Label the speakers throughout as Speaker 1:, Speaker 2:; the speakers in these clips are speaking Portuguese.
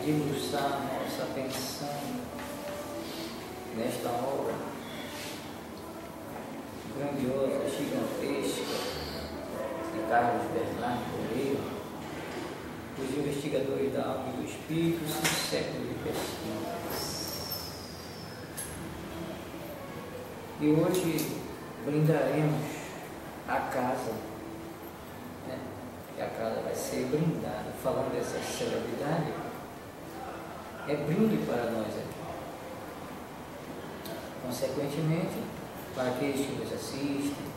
Speaker 1: debruçar nossa atenção nesta obra grandiosa, gigantesca de Carlos Bernardo Correia, os investigadores da alma e do espírito, sem séculos de pesquisa. E hoje brindaremos a casa, né? E a casa vai ser brindada. Falando dessa celebridade, é brinde para nós aqui. Consequentemente, para aqueles que nos assistem,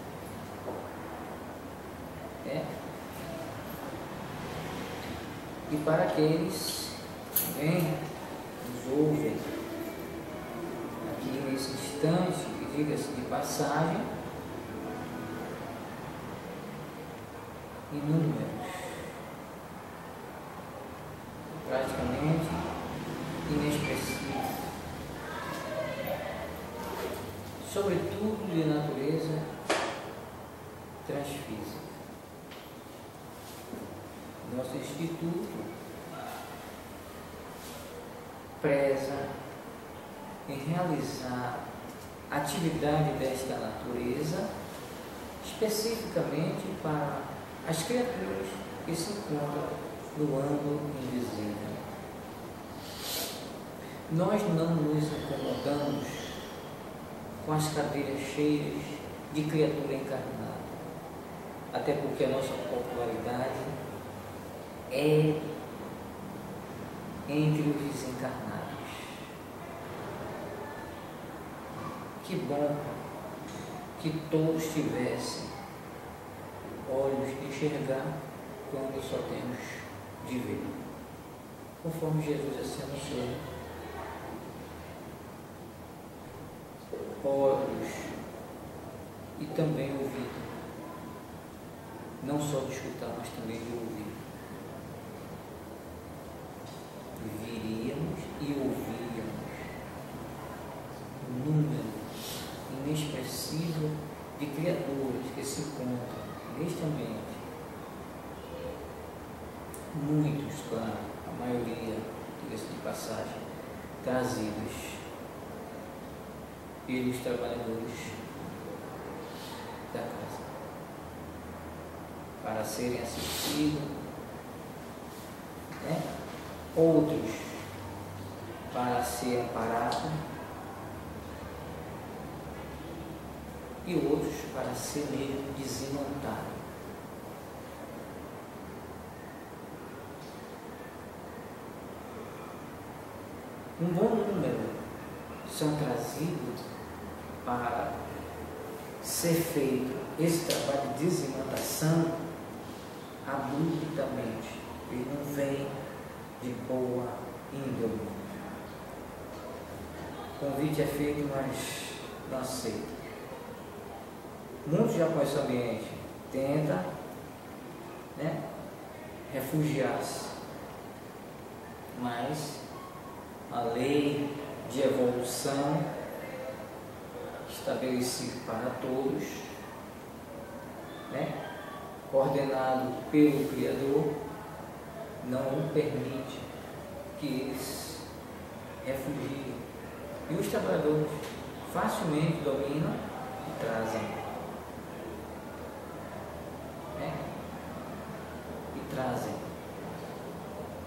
Speaker 1: e para aqueles que vêm, nos ouvem aqui nesse instante, e diga-se de passagem, inúmeros, praticamente inexpressíveis, sobretudo de natureza transfísica. Nosso Instituto preza em realizar atividade desta natureza especificamente para as criaturas que se encontram no âmbito invisível. Nós não nos incomodamos com as cadeiras cheias de criatura encarnada, até porque a nossa popularidade é entre os desencarnados. Que bom que todos tivessem olhos de enxergar quando só temos de ver, conforme Jesus assim anunciou. Olhos e também ouvido, não só de escutar, mas também de ouvir. Viríamos e ouvíamos um número inexpressível de criaturas que se encontram neste ambiente. Muitos, claro, a maioria, diga-se de passagem, trazidos pelos trabalhadores da casa para serem assistidos, outros para ser amparados e outros para ser mesmo desimantado. Um bom número são trazidos para ser feito esse trabalho de desimentação abruptamente. Ele não vem de boa índole. O convite é feito, mas não aceita. Muitos já com esse ambiente tentam refugiar-se, mas a lei de evolução estabelecida para todos, coordenado pelo Criador, não permite que eles refugiem. E os trabalhadores facilmente dominam e trazem.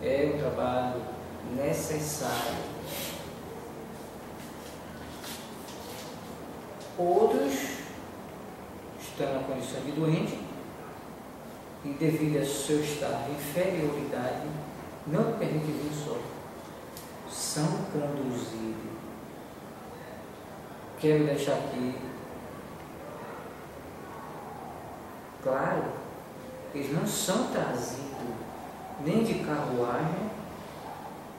Speaker 1: É um trabalho necessário. Outros estão na condição de doente e, devido ao seu estado de inferioridade, não permitem vir só. São conduzidos. Quero deixar aqui claro, eles não são trazidos nem de carruagem,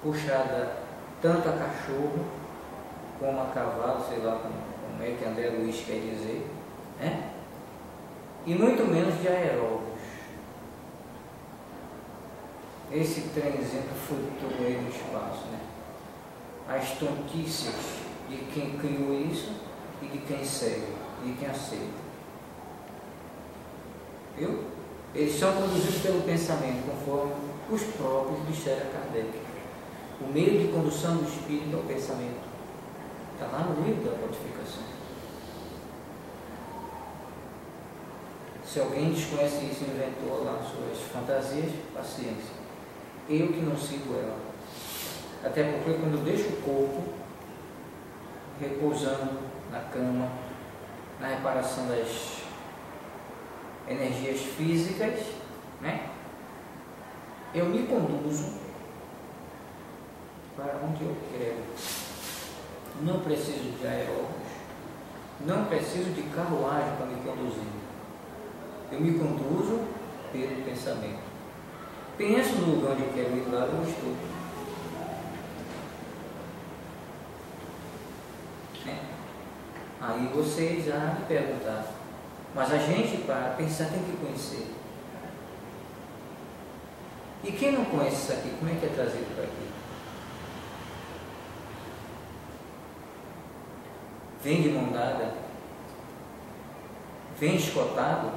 Speaker 1: puxada tanto a cachorro como a cavalo, sei lá como é que André Luiz quer dizer, e muito menos de aeróbicos. Esse trenzinho flutua aí no espaço, As tontícias de quem criou isso e de quem segue, de quem aceita. Viu? Eles são conduzidos pelo pensamento, conforme os próprios disseram a Kardec. O meio de condução do espírito é o pensamento. Está lá no livro da codificação. Se alguém desconhece isso e inventou lá suas fantasias, paciência. Eu que não sigo ela. Até porque quando eu deixo o corpo repousando na cama, na reparação das energias físicas, né? Eu me conduzo para onde eu quero. Não preciso de aeróbios, não preciso de carruagem para me conduzir. Eu me conduzo pelo pensamento. Penso no lugar onde eu quero ir, lá eu estou. Aí vocês já me perguntaram, mas a gente, para pensar, tem que conhecer. E quem não conhece isso aqui, como é que é trazido para aqui? Vem de mão dada? Vem escotado?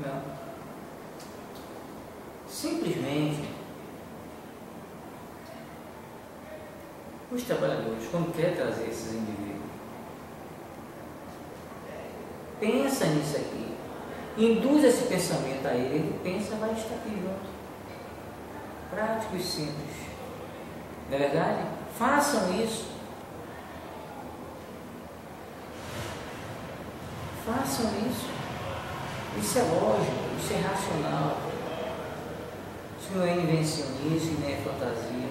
Speaker 1: Não. Simplesmente, os trabalhadores, quando querem trazer esses indivíduos, pensa nisso aqui, induz esse pensamento a ele pensa, vai estar aqui junto. Prático e simples. Não é verdade? Façam isso. Façam isso. Isso é lógico, isso é racional. Isso não é invencionice, nem é fantasia.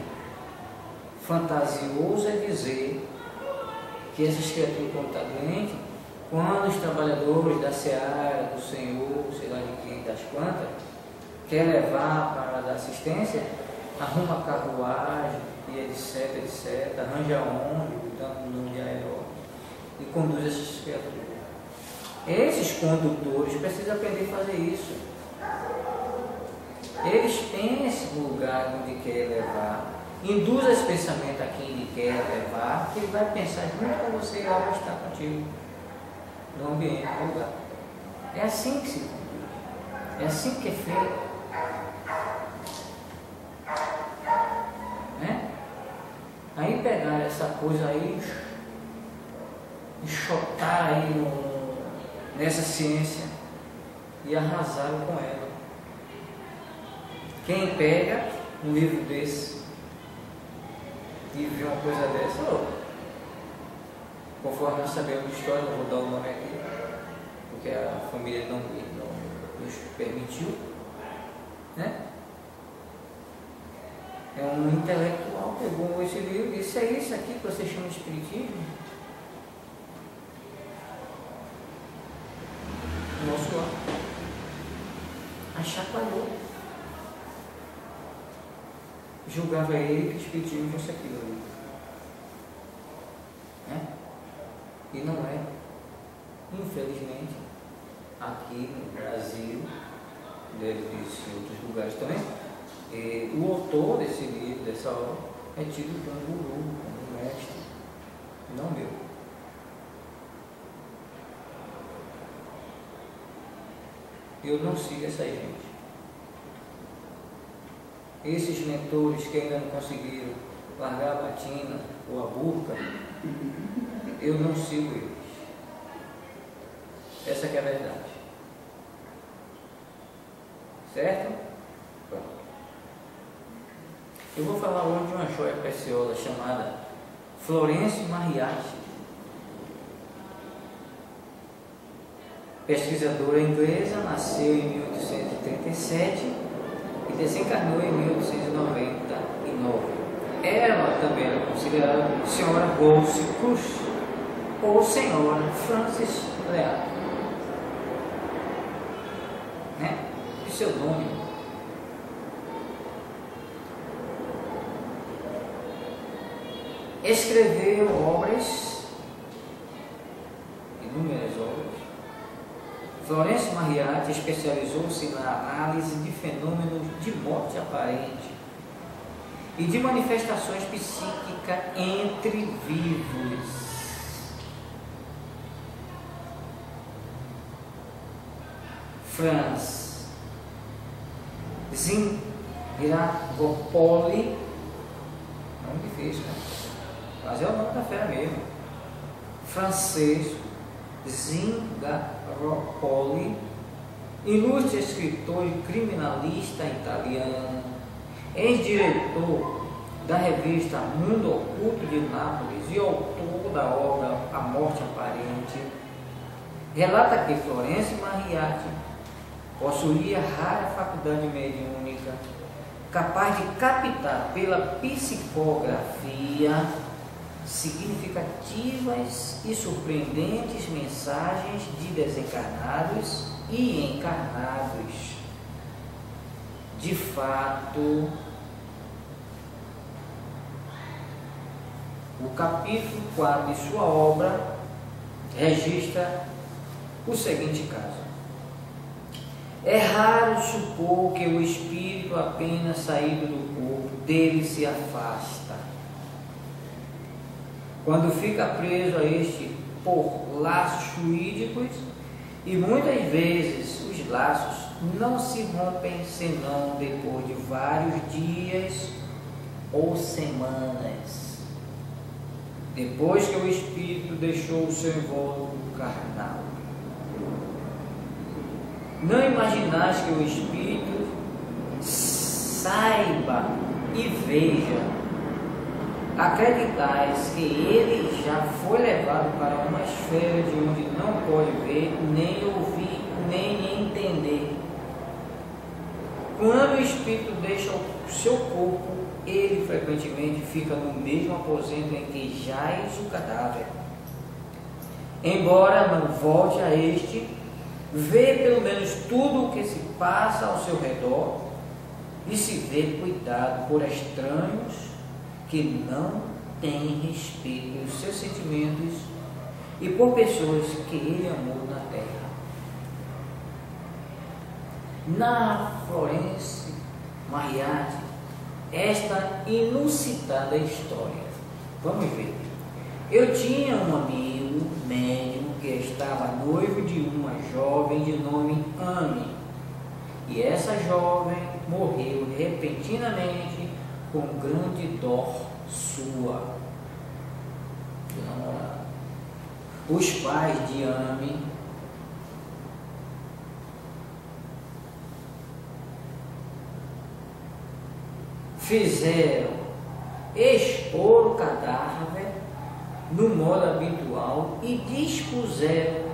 Speaker 1: Fantasioso é dizer que essas criaturas, quando estão doentes, quando os trabalhadores da seara, do Senhor, sei lá de quem, das quantas, quer levar para dar assistência, arruma carruagem, e etc, etc, arranja ônibus, dando o nome de aeróbico, e conduz essas criaturas. Esses condutores precisam aprender a fazer isso. Eles pensam no lugar onde quer levar, induz esse pensamento a quem ele quer levar, que ele vai pensar junto com você e ela vai estar contigo no ambiente, no lugar. É assim que se conduz. É assim que é feito. Né? Aí pegar essa coisa aí, enxotar aí nessa ciência e arrasaram com ela. Quem pega um livro desse e vê uma coisa dessa, conforme nós sabemos de história, não vou dar o nome aqui, porque a família não nos permitiu, né? É um intelectual que pegou esse livro e disse, é isso aqui que você chama de espiritismo? Nosso lá. Aí chacoalhou. Julgava ele que o espiritismo fosse aquilo ali. Né? E não é. Infelizmente, aqui no Brasil, deve existir em outros lugares também, o autor desse livro, dessa obra, é tido como guru, como mestre, não meu. Eu não sigo essa gente. Esses mentores que ainda não conseguiram largar a batina ou a burca, eu não sigo eles. Essa que é a verdade. Certo? Pronto. Eu vou falar hoje de uma joia preciosa chamada Florence Mariatti. Pesquisadora inglesa, nasceu em 1837 e desencarnou em 1899. Ela também era considerada Senhora Rose Cruz ou Senhora Francis Leal. Né? E seu nome? Escreveu obras, inúmeras obras. Florence Mariatti especializou-se na análise de fenômenos de morte aparente e de manifestações psíquicas entre vivos. Franz Zingapopoli Nome difícil, né? Mas é o nome da fé mesmo. Francisco Zingaropoli, ilustre escritor e criminalista italiano, ex-diretor da revista Mundo Oculto de Nápoles e autor da obra A Morte Aparente, relata que Florence Mariatti possuía rara faculdade mediúnica, capaz de captar pela psicografia significativas e surpreendentes mensagens de desencarnados e encarnados. De fato, o capítulo 4 de sua obra registra o seguinte caso: é raro supor que o espírito, apenas saído do corpo, dele se afasta. Quando fica preso a este por laços fluídicos, e muitas vezes os laços não se rompem senão depois de vários dias ou semanas, depois que o espírito deixou o seu invólucro carnal. Não imaginais que o espírito saiba e veja. Acreditais que ele já foi levado para uma esfera de onde não pode ver, nem ouvir, nem entender. Quando o espírito deixa o seu corpo, ele frequentemente fica no mesmo aposento em que jaz o cadáver. Embora não volte a este, vê pelo menos tudo o que se passa ao seu redor e se vê cuidado por estranhos que não têm respeito pelos seus sentimentos e por pessoas que ele amou na terra. Na Florence Mariatti, esta inusitada história. Vamos ver. Eu tinha um amigo médium que estava noivo de uma jovem de nome Amy, e essa jovem morreu repentinamente com grande dor sua, do namorado. Os pais de Amy fizeram expor o cadáver no modo habitual e dispuseram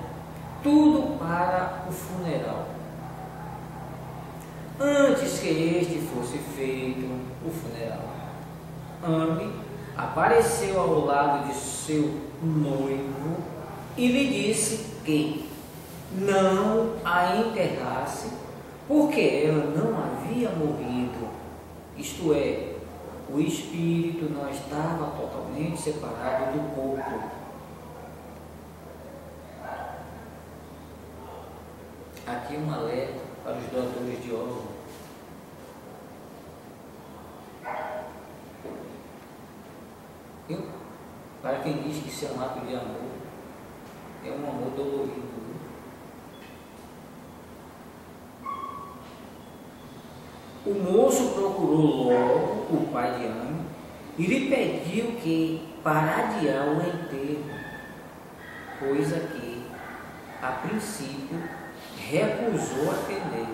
Speaker 1: tudo para o funeral. Antes que este fosse feito, o funeral, Amy apareceu ao lado de seu noivo e lhe disse que não a enterrasse porque ela não havia morrido, isto é, o espírito não estava totalmente separado do corpo. Aqui um alerta para os doadores de órgãos. Para quem diz que isso é um ato de amor, é um amor dolorido. O moço procurou logo o pai de Amy e lhe pediu que para adiar o enterro, coisa que a princípio recusou atender,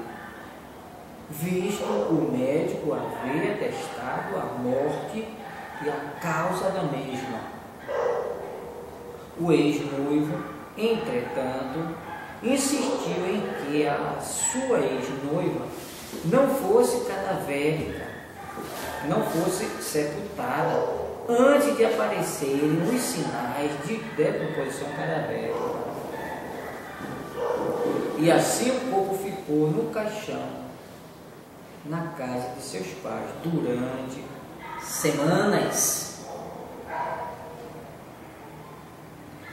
Speaker 1: visto o médico haver atestado a morte e a causa da mesma. O ex-noivo, entretanto, insistiu em que a sua ex-noiva não fosse cadavérica, não fosse sepultada antes de aparecerem os sinais de decomposição cadavérica. E assim o corpo ficou no caixão na casa de seus pais durante semanas,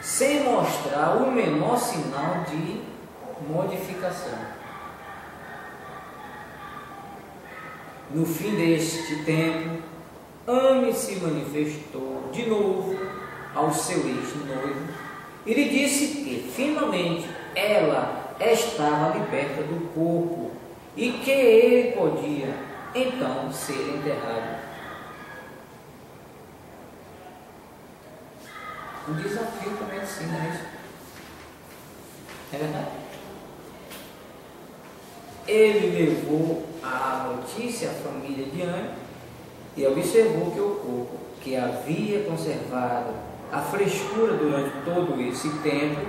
Speaker 1: sem mostrar o menor sinal de modificação. No fim deste tempo, Amy se manifestou de novo ao seu ex-noivo e lhe disse que finalmente ela estava liberta do corpo e que ele podia então ser enterrado. Um desafio para a medicina, é isso? É verdade? Ele levou a notícia à família diante e observou que o corpo, que havia conservado a frescura durante todo esse tempo,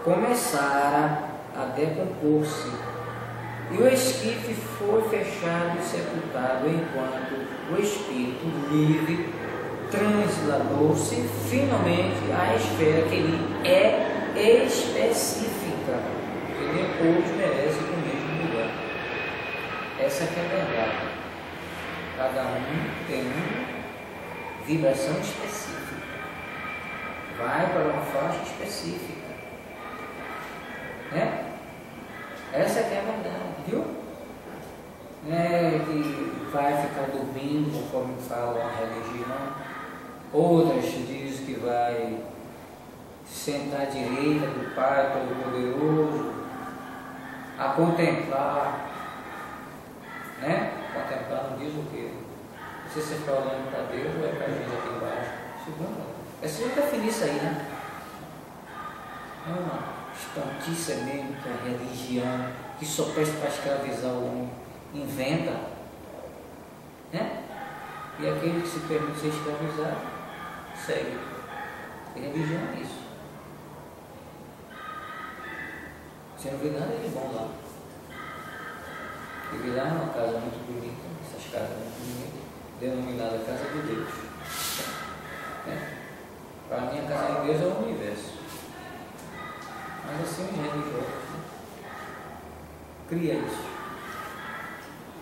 Speaker 1: começara a decompor-se. E o esquife foi fechado e sepultado, enquanto o espírito livre transladou-se finalmente à esfera que lhe é específica, que nem todos merecem o mesmo lugar. Essa que é a verdade. Cada um tem uma vibração específica, vai para uma faixa específica, né? Essa que é a verdade, viu? Que vai ficar dormindo, conforme fala a religião. Outras dizem que vai sentar à direita do Pai Todo-Poderoso, a contemplar, né? Contemplar não diz o quê? Não sei se você está olhando para Deus ou é para a gente aqui embaixo. Segundo, é só definir isso aí, né? É uma estontice mesmo que a religião, que só presta para escravizar o homem, inventa, né? E aquele que se permite ser escravizado, segue. E religião é isso. Você não vê nada de bom lá. Eu vi lá uma casa muito bonita, essas casas muito bonitas, denominada Casa de Deus. Né? Para mim, a casa de Deus é o universo. Mas assim, os religiosos, né? Cria isso.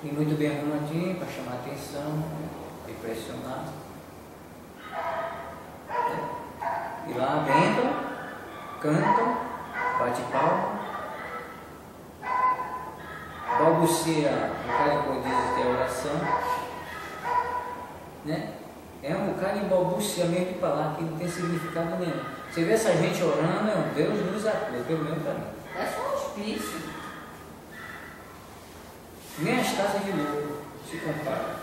Speaker 1: E muito bem arrumadinho, para chamar atenção, né? Impressionar. Né? E lá bentam, cantam, bate palma, balbucia um bocado de coisa que é oração, né? É um bocado de balbuciamento de palavra que não tem significado nenhum. Você vê essa gente orando, é um Deus nos acuda, pelo menos para mim.
Speaker 2: É só um hospício.
Speaker 1: Nem as casas de novo se comparam.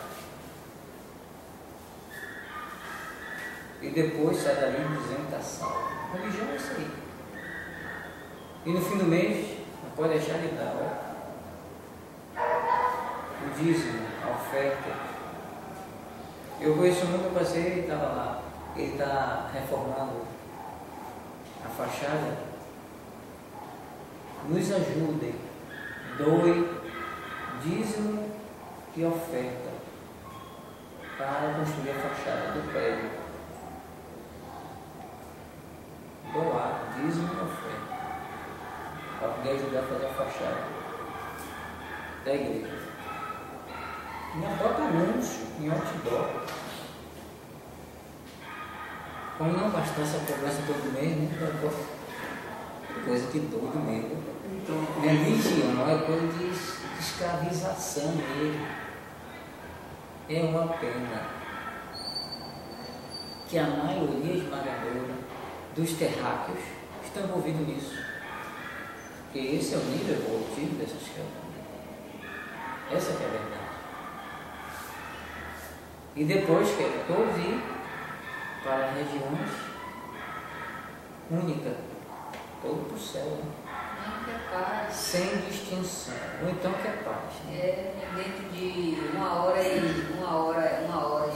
Speaker 1: E depois sai dali dizendo que está salvo. A religião é isso aí. E no fim do mês, não pode deixar de dar, ó. O dízimo, a oferta. Eu conheço um que eu passei, ele estava lá. Ele está reformando a fachada. Nos ajudem. Doe dízimo e oferta para construir a fachada do prédio. Doar dízimo e oferta para poder ajudar a fazer a fachada da igreja. Minha bota anúncio em outdoor. Como não bastasse a cobrança todo mês, né? Coisa de doido mesmo. Então, religião é coisa de escravização mesmo. É uma pena que a maioria esmagadora dos terráqueos estão envolvidos nisso. Porque esse é o nível evolutivo dessas questões. Essa que é a verdade. E depois quer todos ir para regiões únicas, todo para o céu, né? Sem distinção, ou então quer paz. Né?
Speaker 2: É, dentro de uma hora de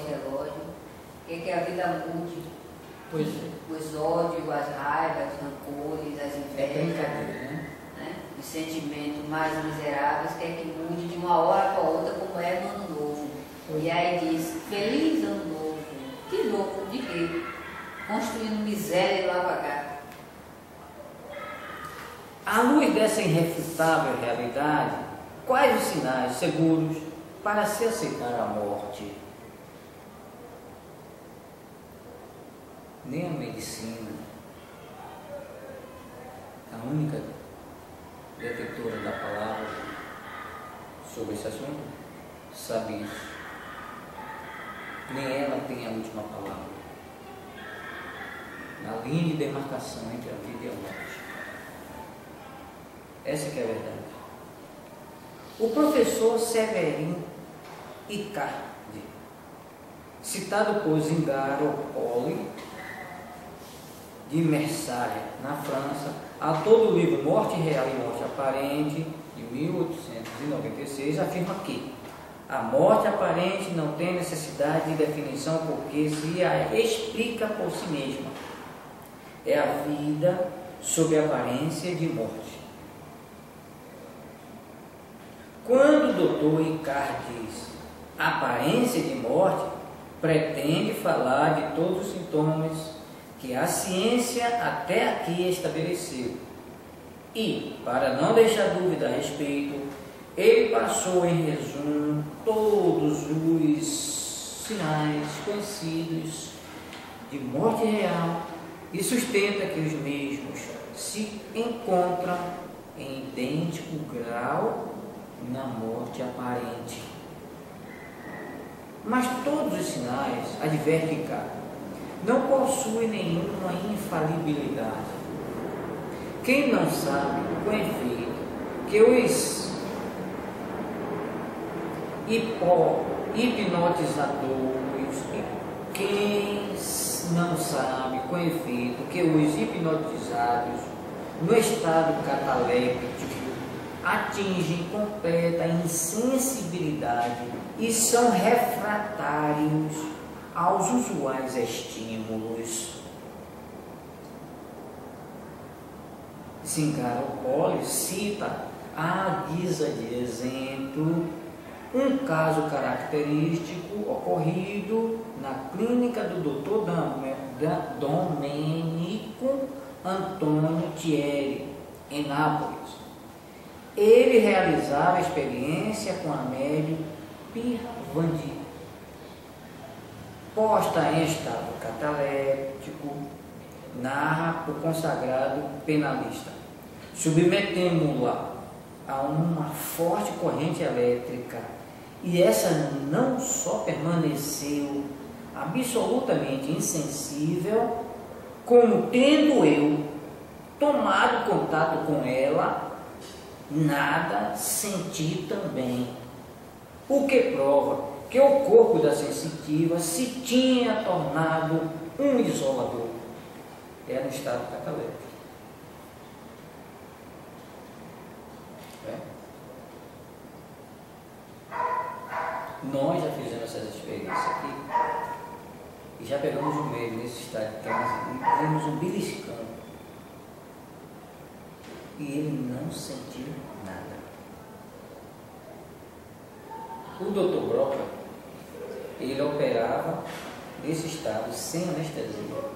Speaker 2: relógio, quer que a vida mude.
Speaker 1: Pois é.
Speaker 2: Os ódios, as raivas, os rancores, as invejas,
Speaker 1: né?
Speaker 2: Os sentimentos mais miseráveis, quer que mude de uma hora para outra, como é no ano novo. E aí diz, feliz ano novo. Que novo? De quê? Construindo miséria lá para cá.
Speaker 1: À luz dessa irrefutável realidade, quais os sinais seguros para se aceitar a morte? Nem a medicina, a única detetora da palavra sobre esse assunto, sabe isso. Nem ela tem a última palavra. Na linha de demarcação entre a vida e a morte. Essa que é a verdade. O professor Severino Icardi, citado por Zingaro Poli, de Mercier, na França, autor do livro Morte Real e Morte Aparente, de 1896, afirma que a morte aparente não tem necessidade de definição porque se a explica por si mesma. É a vida sob a aparência de morte. Quando o doutor Ricard diz aparência de morte, pretende falar de todos os sintomas que a ciência até aqui estabeleceu. E, para não deixar dúvida a respeito, ele passou em resumo todos os sinais conhecidos de morte real e sustenta que os mesmos se encontram em idêntico grau na morte aparente. Mas todos os sinais, adverte cá, não possuem nenhuma infalibilidade. Quem não sabe, com efeito, que os hipnotizadores, quem não sabe, com efeito, que os hipnotizados, no estado cataléptico, atingem completa insensibilidade e são refratários aos usuais estímulos. Zingaropoulos cita, à guisa de exemplo, um caso característico ocorrido na clínica do Dr. Domenico Antônio Thierry, em Nápoles. Ele realizava a experiência com a médium Pirvandi, posta em estado cataléptico, narra o consagrado penalista, submetendo-la a uma forte corrente elétrica, e essa não só permaneceu absolutamente insensível, como tendo eu tomado contato com ela, nada senti também, o que prova que o corpo da sensitiva se tinha tornado um isolador. Era no estado cataléptico. Nós já fizemos essas experiências aqui e já pegamos um meio nesse estado que nós temos um beliscão e ele não sentiu nada. O Dr. Broca, ele operava nesse estado sem anestesia.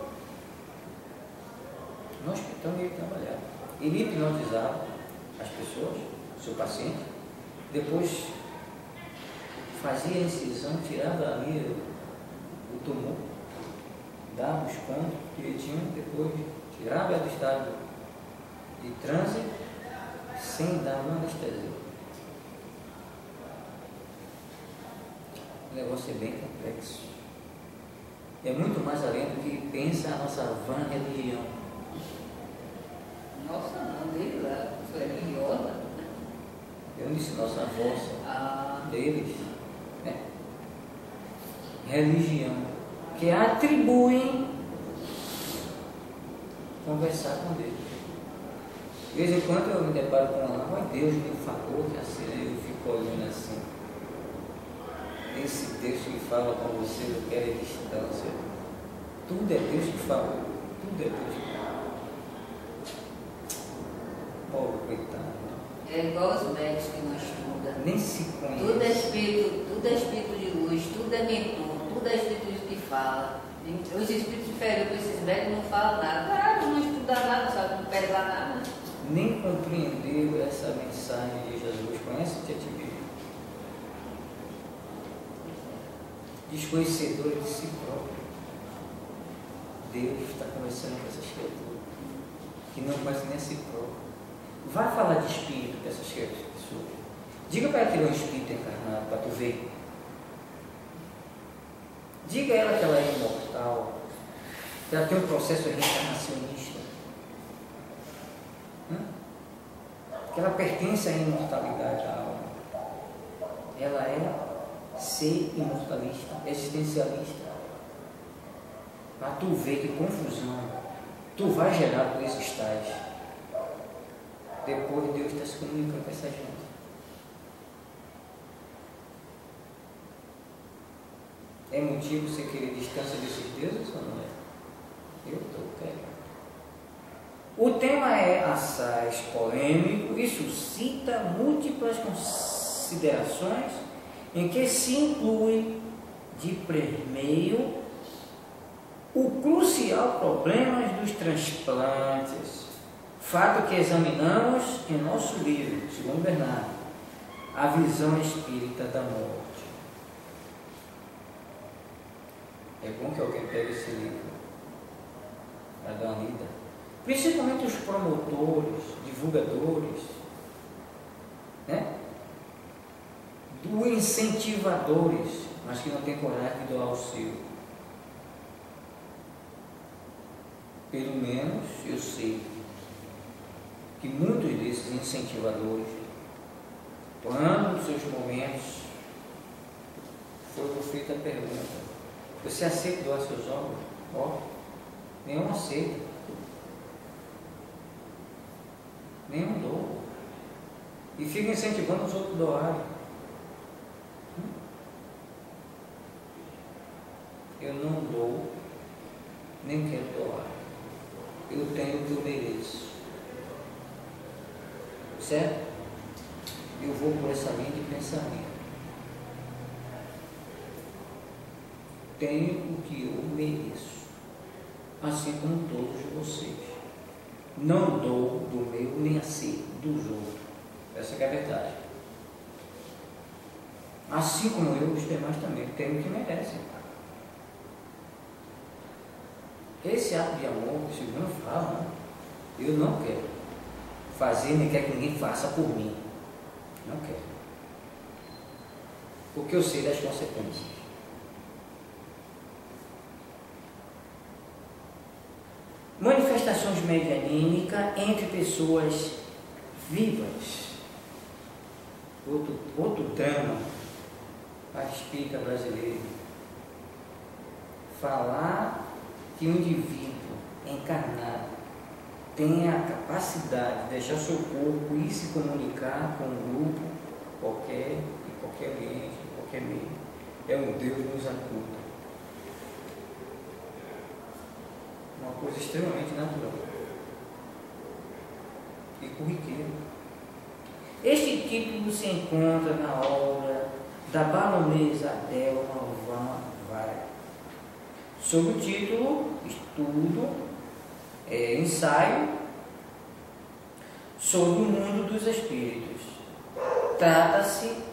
Speaker 1: No hospital ele trabalhava. Ele hipnotizava as pessoas, seu paciente, depois fazia a incisão, tirava ali o tumor, dava os pontos direitinho, depois tirava do estado de transe sem dar uma anestesia. O negócio é bem complexo. É muito mais além do que pensa a nossa vã religião.
Speaker 2: Nossa, não, dele lá, foi religiosa.
Speaker 1: Eu não disse nossa, a vossa, deles. Religião, que atribuem conversar com Deus. De vez em quando eu me deparo com uma, Deus me falou que assim, eu fico olhando assim. Esse Deus que fala com você, eu quero a distância. Tudo é Deus que fala, tudo é Deus que fala. Pobre coitado.
Speaker 2: É igual os médicos que não estudam.
Speaker 1: Nem se conhece.
Speaker 2: Tudo é espírito de luz, tudo é mentor, tudo é espírito que fala. Os espíritos inferiores, esses médicos não falam nada, não estudam nada, sabe, não pega nada.
Speaker 1: Nem compreendeu essa mensagem de Jesus. Conhece o Tietchan? Desconhecedor de si próprio. Deus está conversando com essas criaturas que não conhecem nem a si próprio. Vai falar de espírito para essas pessoas. Diga para ela que ele é um espírito encarnado, para tu ver. Diga a ela que ela é imortal, que ela tem um processo reencarnacionista, que ela pertence à imortalidade da alma. Ela é ser imortalista, existencialista. Para tu ver que confusão tu vai gerar por esses tais. Depois Deus está se comunicando com essa gente. É motivo você querer distância desses deuses ou não é? Eu estou querendo. O tema é assaz polêmico e suscita múltiplas considerações em que se inclui de primeiro o crucial problema dos transplantes, fato que examinamos em nosso livro, segundo Bernardo, A Visão Espírita da Morte. É bom que alguém pegue esse livro para dar uma lida. Principalmente os promotores, divulgadores, né? Dos incentivadores, mas que não tem coragem de doar o seu. Pelo menos eu sei que muitos desses incentivadores, quando nos seus momentos, foi feita a pergunta: você aceita doar seus órgãos? Ó, nenhum aceita. Nenhum doa. E fica incentivando os outros a doarem. Eu não dou, nem quero doar. Eu tenho o que eu mereço. Certo? Eu vou por essa linha de pensamento. Tenho o que eu mereço, assim como todos vocês. Não dou do meu, nem aceito dos outros. Essa é a verdade. Assim como eu, os demais também têm o que merecem. Esse ato de amor que o Silvano fala, né? Eu não quero fazer, nem quero que ninguém faça por mim. Não quero. Porque eu sei das consequências. Manifestações medianímicas entre pessoas vivas. Outro drama para a espírita brasileira. Falar que um indivíduo encarnado tem a capacidade de deixar seu corpo e se comunicar com um grupo qualquer, em qualquer ambiente, em qualquer meio. É um Deus nos acuda. Uma coisa extremamente natural e corriqueira. Este título se encontra na obra da baronesa Adelma Vai, sob o título Estudo, Ensaio sobre o mundo dos espíritos. Trata-se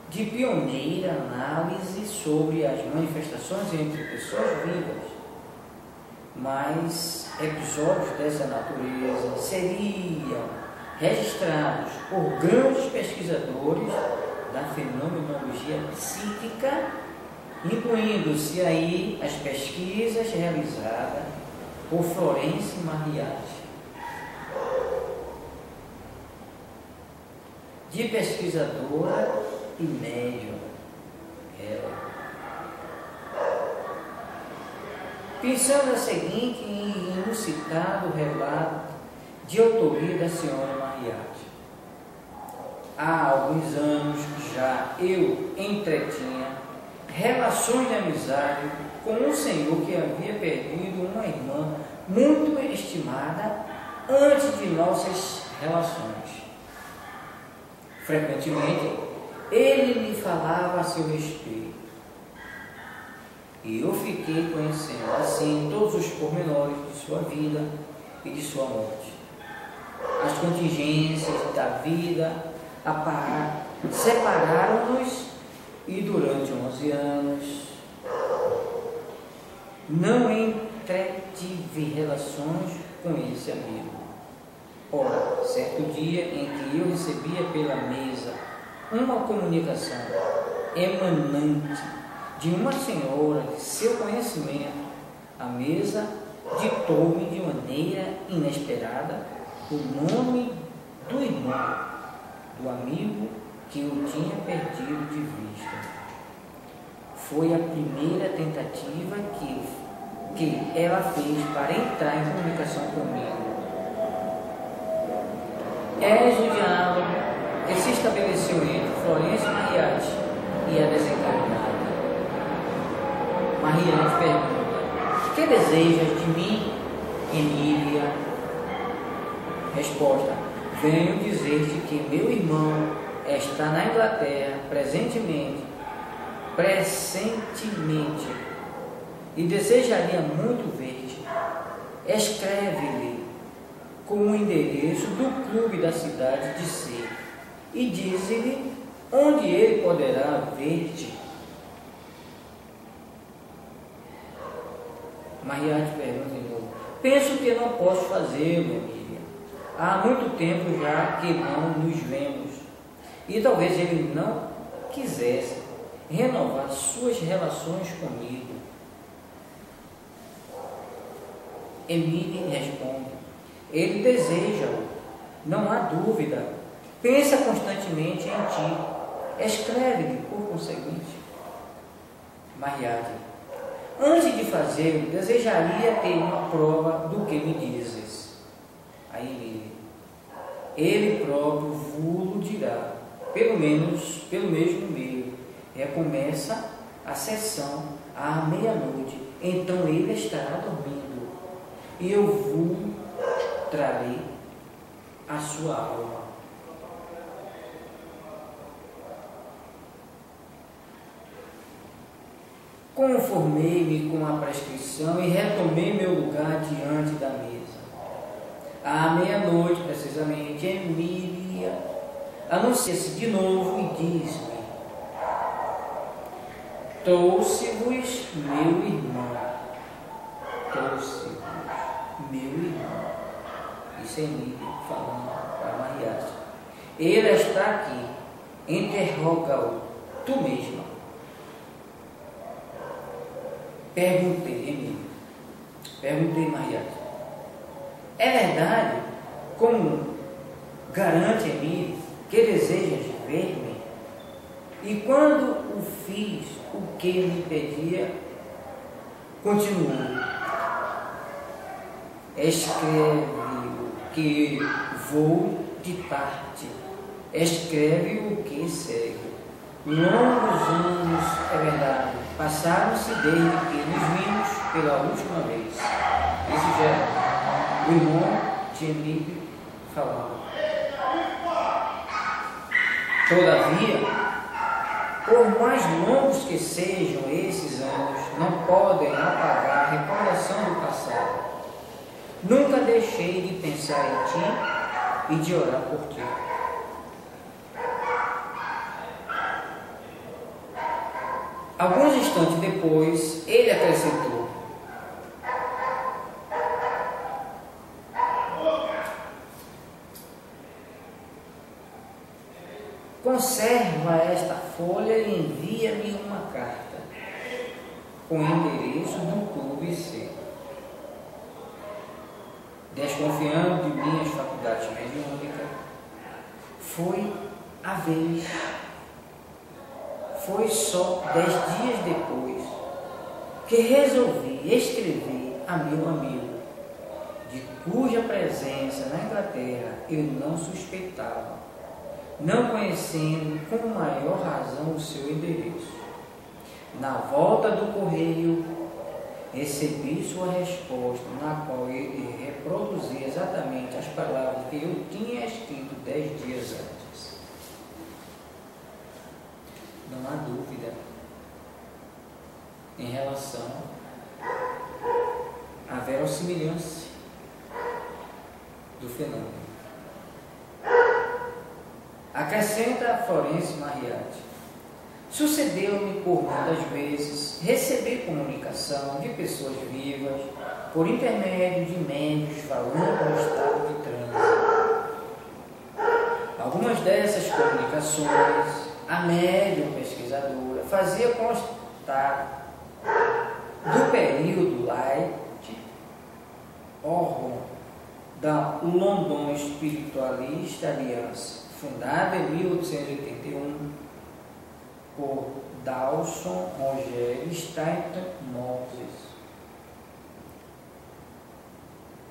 Speaker 1: de pioneira análise sobre as manifestações entre pessoas vivas, mas episódios dessa natureza seriam registrados por grandes pesquisadores da fenomenologia psíquica, incluindo-se aí as pesquisas realizadas por Florence Mariatti. De pesquisadora e médium, ela. Pensando a seguinte e inusitado relato de autoria da senhora Mariatti. Há alguns anos já eu entretinha relações de amizade com um senhor que havia perdido uma irmã muito estimada antes de nossas relações. Frequentemente, ele me falava a seu respeito. E eu fiquei conhecendo assim todos os pormenores de sua vida e de sua morte. As contingências da vida separaram-nos e durante 11 anos não entretive relações com esse amigo. Ora, certo dia em que eu recebia pela mesa uma comunicação emanante de uma senhora de seu conhecimento, a mesa ditou-me de maneira inesperada o nome do irmão, do amigo que eu tinha perdido de vista. Foi a primeira tentativa que que ela fez para entrar em comunicação comigo. És o diálogo que se estabeleceu entre Florêncio Mariatti e a desencarnada. Mariatti pergunta: que desejas de mim, Emília? Resposta: venho dizer-te que meu irmão está na Inglaterra pressentemente, e desejaria muito ver-te. Escreve-lhe com o endereço do clube da cidade de C e diz-lhe onde ele poderá ver-te. Mariatti pergunta de novo: penso que não posso fazê-lo, Emília. Há muito tempo já que não nos vemos, e talvez ele não quisesse renovar suas relações comigo. Emília responde: ele deseja-o, não há dúvida. Pensa constantemente em ti. Escreve-lhe por conseguinte. Mariatti: antes de fazê-lo, desejaria ter uma prova do que me dizes. Aí Emília: ele próprio vos dirá, pelo mesmo meio. Recomeça a sessão à meia-noite, então ele estará dormindo, e eu vos trarei a sua alma. Conformei-me com a prescrição e retomei meu lugar diante da mesa. À meia-noite, precisamente, Emília anuncia-se de novo e diz-me: trouxe-vos meu irmão. Trouxe-vos meu irmão. Isso é Emília falando para Mariatti. Ele está aqui. Interroga-o tu mesma. Perguntei Mariatti: é verdade, como garante Emília, que desejas ver-me? E quando o fiz o que me pedia, continuou: escreve o que vou ditar-te, escreve o que segue. Longos anos, é verdade, passaram-se desde que nos vimos pela última vez. Isso já é o irmão de Emília falando. Todavia, por mais longos que sejam esses anos, não podem apagar a recordação do passado. Nunca deixei de pensar em ti e de orar por ti. Alguns instantes depois, ele acrescentou: conserva esta folha e envia-me uma carta com o endereço do Clube C. Desconfiando de minhas faculdades mediúnicas, foi a vez. Foi só 10 dias depois que resolvi escrever a meu amigo, de cuja presença na Inglaterra eu não suspeitava, não conhecendo com maior razão o seu endereço. Na volta do correio, recebi sua resposta, na qual ele reproduzia exatamente as palavras que eu tinha escrito 10 dias antes. Não há dúvida em relação à verossimilhança do fenômeno. Acrescenta Florêncio Mariatti: sucedeu-me por muitas vezes receber comunicação de pessoas vivas por intermédio de médiuns falando no estado de transe. Algumas dessas comunicações a médium pesquisadora fazia constar do período Light, órgão da London Spiritualist Alliance, fundada em 1881 por Dawson Rogério Stanton Moses.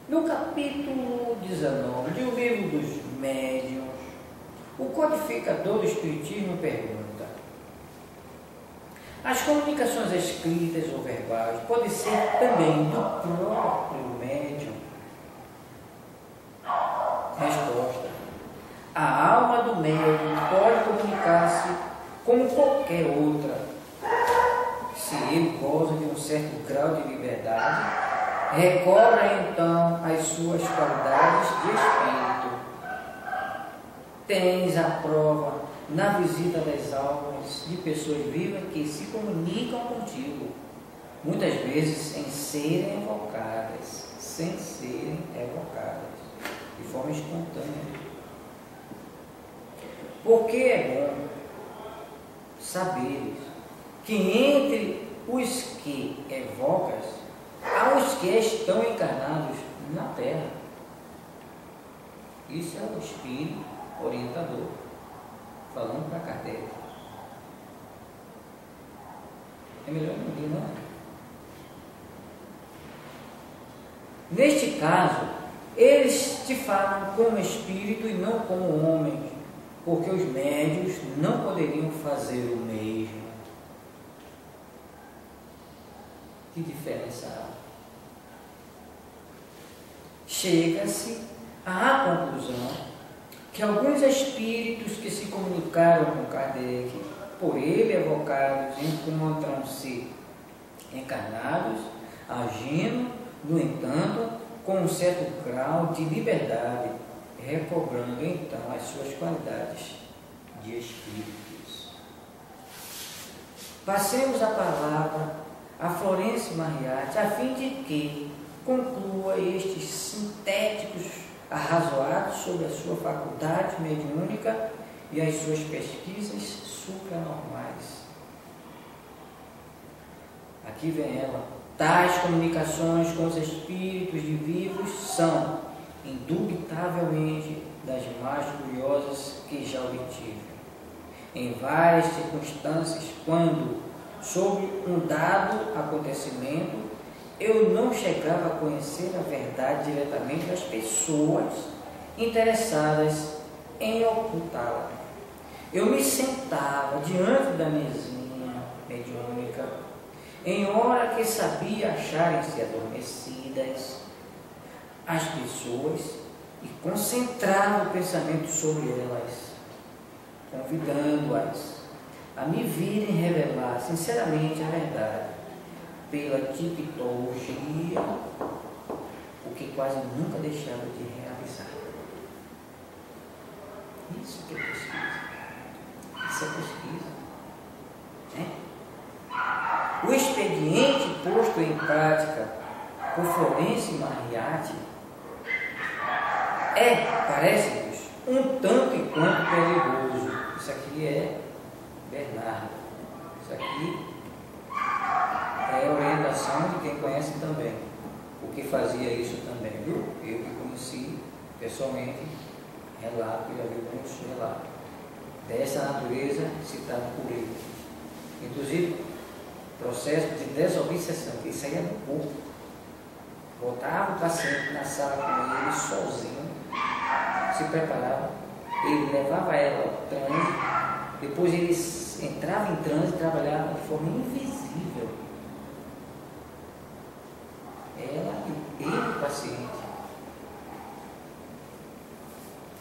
Speaker 1: No capítulo 19 de O Livro dos Médiuns, o codificador do Espiritismo pergunta: as comunicações escritas ou verbais podem ser também do próprio médium? Resposta: a alma do médium pode comunicar-se como qualquer outra, se ele goza de um certo grau de liberdade. Recobra então as suas qualidades de espírito. Tens a prova na visita das almas de pessoas vivas que se comunicam contigo, muitas vezes sem serem evocadas, de forma espontânea. Porque é bom saberes que entre os que evocas, há os que estão encarnados na Terra. Isso é o Espírito orientador falando para Kardec. É melhor não vir, não é? Neste caso, eles te falam como espírito e não como homens, porque os médios não poderiam fazer o mesmo. Que diferença há? Chega-se à conclusão que alguns espíritos que se comunicaram com Kardec, por ele evocados, encontram-se encarnados, agindo, no entanto, com um certo grau de liberdade, recobrando então as suas qualidades de espíritos. Passemos a palavra a Florence Marriatti, a fim de que conclua estes sintéticos arrazoados sobre a sua faculdade mediúnica e as suas pesquisas supranormais. Aqui vem ela. Tais comunicações com os espíritos de vivos são, indubitavelmente, das mais curiosas que já obtive. Em várias circunstâncias, quando, sobre um dado acontecimento, eu não chegava a conhecer a verdade diretamente das pessoas interessadas em ocultá-la. Eu me sentava diante da mesinha mediúnica, em hora que sabia acharem-se adormecidas as pessoas, e concentrava o pensamento sobre elas, convidando-as a me virem revelar sinceramente a verdade, pela tipologia, o que quase nunca deixava de realizar. Isso que é pesquisa. Isso é pesquisa. Né? O expediente posto em prática por Florence Marriatti parece-nos, um tanto e quanto perigoso. Isso aqui é Bernardo. Isso aqui é a orientação de quem conhece também, porque fazia isso também, viu? Eu que conheci pessoalmente, relato, já vi muitos relatos dessa natureza citado por ele. Inclusive, processo de desobsessão, que isso aí é no corpo. Botava o paciente na sala com ele sozinho, se preparava, ele levava ela ao transe, depois ele entrava em transe e trabalhava de forma invisível. Ela e ele, o paciente.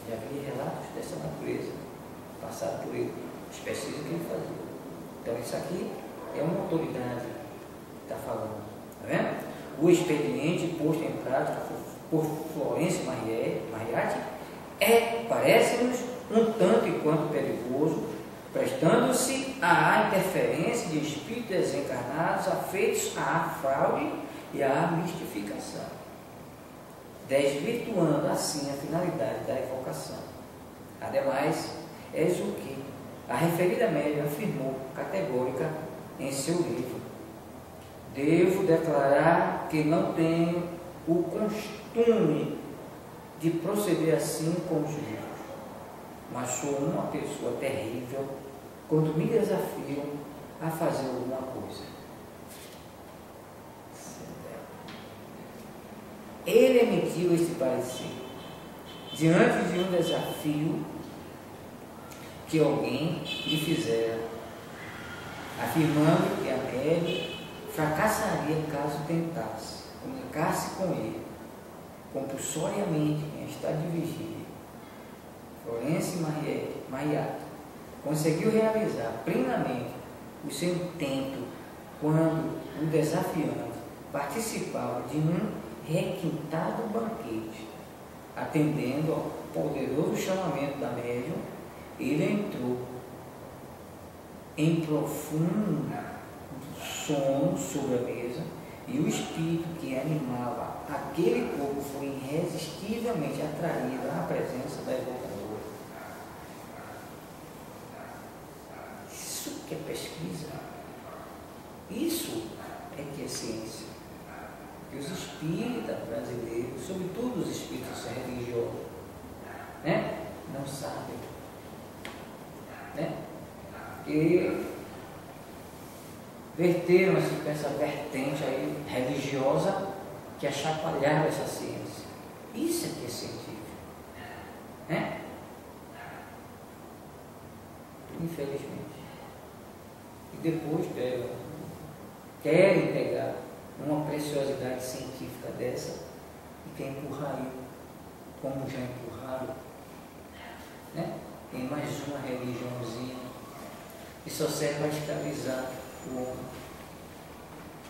Speaker 1: Já vi relatos dessa natureza, passado por ele, as pesquisas que ele fazia. Então isso aqui é uma autoridade que está falando. Está vendo? O expediente posto em prática por Florence Marriatti parece-nos um tanto e quanto perigoso, prestando-se à interferência de espíritos desencarnados afeitos à fraude e à mistificação, desvirtuando assim a finalidade da evocação. Ademais, eis o que a referida médium afirmou categórica em seu livro: devo declarar que não tenho o costume de proceder assim com os vivos, mas sou uma pessoa terrível quando me desafiam a fazer alguma coisa. ele emitiu este parecer diante de um desafio que alguém lhe fizera, afirmando que Amélia fracassaria caso tentasse comunicar-se com ele compulsoriamente em estado de vigília. Florence Mariato conseguiu realizar plenamente o seu intento quando o desafiante participava de um requintado banquete. Atendendo ao poderoso chamamento da médium, ele entrou em profundo sono sobre a mesa e o espírito que animava aquele corpo foi irresistivelmente atraído à presença da evocadora. Isso que é pesquisa. Isso é que é ciência. E os espíritas brasileiros, sobretudo os espíritos religiosos, né, não sabem. Né? E verteram-se com essa vertente aí religiosa que atrapalhava essa ciência. Isso é que é científico. Né? Infelizmente. E depois querem pegar uma preciosidade científica dessa e quer empurrar aí, como já empurraram, né? Em mais uma religiãozinha que só serve para escravizar o homem.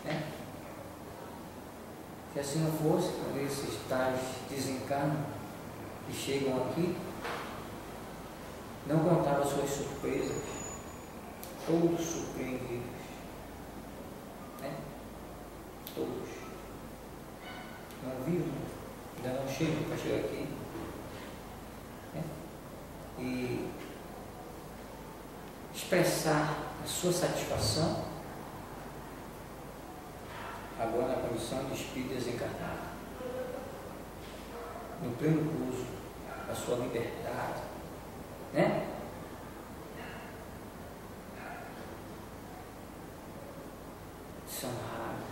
Speaker 1: Né? Se assim não fosse, quando esses tais desencarnam e chegam aqui, não contavam suas surpresas, todos surpreendidos. Né? Todos. Não viram, ainda não chegam para chegar aqui. Né? E expressar a sua satisfação agora na condição de espírito desencarnado, no pleno uso da sua liberdade, né? São raros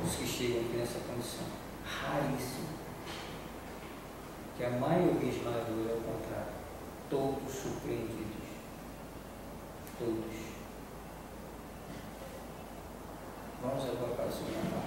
Speaker 1: os que chegam aqui nessa condição, raríssimo, que a maioria esmagadora é o contrário, todos surpreendidos, todos. Vamos agora para a segunda parte.